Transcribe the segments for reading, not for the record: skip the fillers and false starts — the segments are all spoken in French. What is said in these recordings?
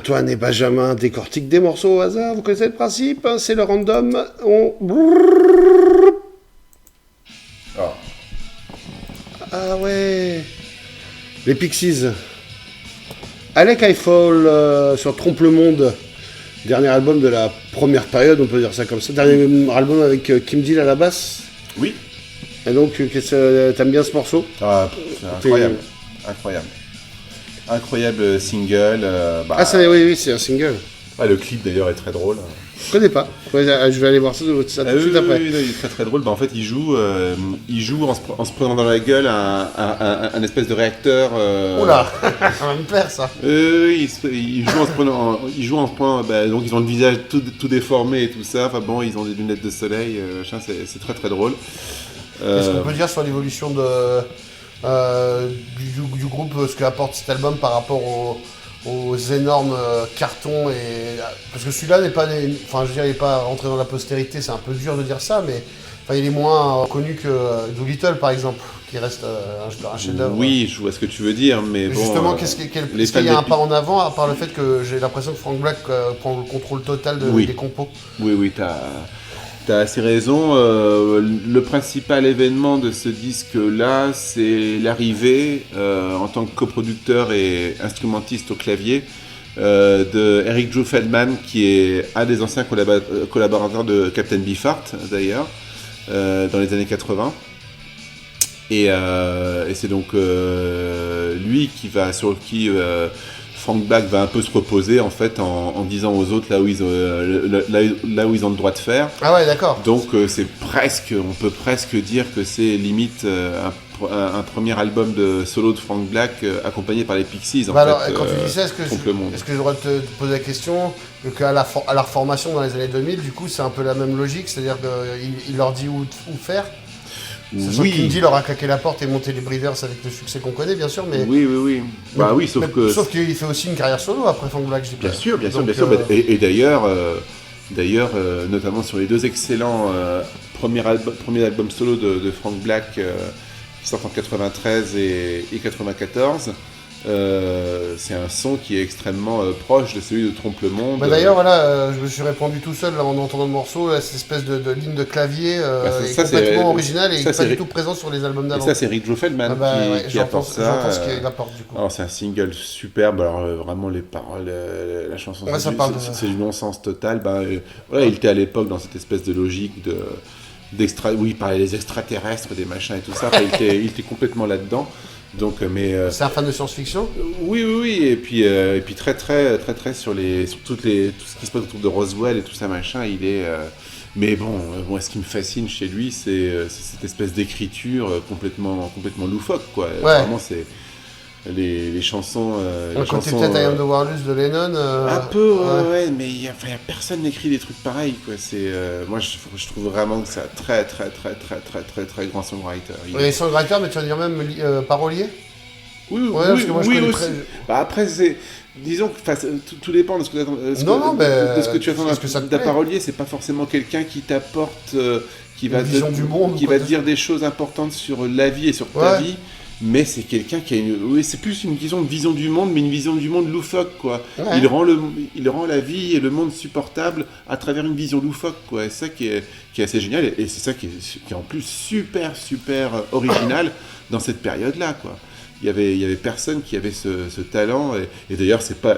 Antoine et Benjamin décortiquent des morceaux au hasard. Vous connaissez le principe, hein, c'est le random. Ah ouais. Les Pixies. Alec I Fall sur Trompe le Monde. Dernier album de la première période, on peut dire ça comme ça. Dernier album avec Kim Deal à la basse. Oui. Et donc, t'aimes bien ce morceau? Ah, c'est incroyable. Incroyable single. Oui, c'est un single. Le clip d'ailleurs est très drôle. Je connais pas. Je vais aller voir ça tout de suite après. Oui, il est très très drôle. En fait, il joue en se prenant dans la gueule un espèce de réacteur. Oula, ça va me plaire ça. Il joue en se prenant. Donc ils ont le visage tout déformé et tout ça. Enfin bon, ils ont des lunettes de soleil. C'est très très drôle. Qu'est-ce qu'on peut dire sur l'évolution du groupe, ce qu'apporte cet album par rapport aux énormes cartons parce que celui-là n'est pas il n'est pas rentré dans la postérité, c'est un peu dur de dire ça, mais il est moins connu que Doolittle par exemple, qui reste un chef-d'œuvre. Oui, je vois ce que tu veux dire, mais bon. Justement, est-ce qu'il y a un pas en avant, à part le fait que j'ai l'impression que Frank Black prend le contrôle total des compos? Oui, t'as assez raison. Le principal événement de ce disque-là, c'est l'arrivée, en tant que coproducteur et instrumentiste au clavier, de Eric Drew Feldman, qui est un des anciens collaborateurs de Captain Beefheart, d'ailleurs, dans les années 80. Et c'est donc lui sur qui Frank Black va un peu se reposer en fait en disant aux autres là où ils ont le droit de faire. Ah ouais, d'accord. Donc on peut presque dire que c'est limite un premier album de solo de Frank Black accompagné par les Pixies. Alors, quand tu dis ça, est-ce que j'ai le droit de te poser la question qu'à la reformation dans les années 2000, du coup, c'est un peu la même logique, c'est-à-dire qu'il leur dit où faire? Sachant que Kim Deal leur a claqué la porte et monté les Breeders avec le succès qu'on connaît, bien sûr, mais... Oui. Sauf qu'il fait aussi une carrière solo après Frank Black, je dis pas. Bien sûr. Et d'ailleurs, notamment sur les deux excellents premiers albums solo de Frank Black qui sortent en 93 et 94, c'est un son qui est extrêmement proche de celui de Trompe le Monde. D'ailleurs, je me suis répondu tout seul en entendant le morceau, cette espèce de ligne de clavier est complètement originale et pas du tout présent sur les albums d'avant. Et ça, c'est Rick Drew Feldman qui apporte ça. J'entends ce qu'il apporte du coup. Alors, c'est un single superbe, vraiment les paroles, la chanson, c'est du non-sens total. Il était à l'époque dans cette espèce de logique il parlait des extraterrestres, des machins et tout ça, il était complètement là-dedans. Donc, c'est un fan de science-fiction? Oui, et puis très sur tout ce qui se passe autour de Roswell et tout ça machin, il est. Mais bon, ce qui me fascine chez lui, c'est cette espèce d'écriture complètement loufoque, quoi. Ouais. Vraiment, c'est les chansons. On comptait peut-être I Am the Walrus de Lennon. Un peu, ouais, mais il y a personne n'écrit des trucs pareils, quoi. Moi, je trouve vraiment que c'est un très grand songwriter. Songwriter, mais tu vas dire même parolier? Oui, parce que moi, je connais aussi. Après, disons que tout dépend de ce que tu attends d'un parolier. C'est pas forcément quelqu'un qui t'apporte, qui va te dire des choses importantes sur la vie et sur ta vie. Mais c'est quelqu'un qui a c'est plus une vision du monde, mais une vision du monde loufoque, quoi. Ouais. Il rend la vie et le monde supportable à travers une vision loufoque, quoi. Et c'est ça qui est assez génial, et c'est ça qui est en plus super original dans cette période-là, quoi. Il y avait personne qui avait ce talent, et d'ailleurs c'est pas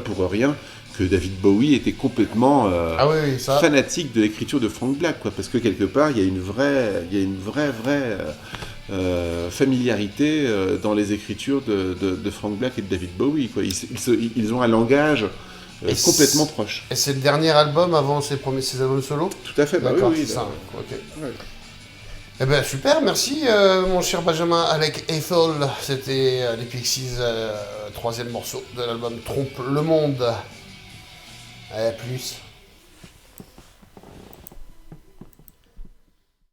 pour rien que David Bowie était complètement fanatique de l'écriture de Frank Black, quoi, parce que quelque part il y a une vraie familiarité dans les écritures de Frank Black et de David Bowie, quoi. Ils ont un langage complètement proche. Et c'est le dernier album avant ses albums solo? Tout à fait, d'accord, oui. C'est ça, ok. Ouais. Eh ben super, merci mon cher Benjamin. Alec I Fall, c'était les Pixies, troisième morceau de l'album Trompe le Monde. Allez, à plus.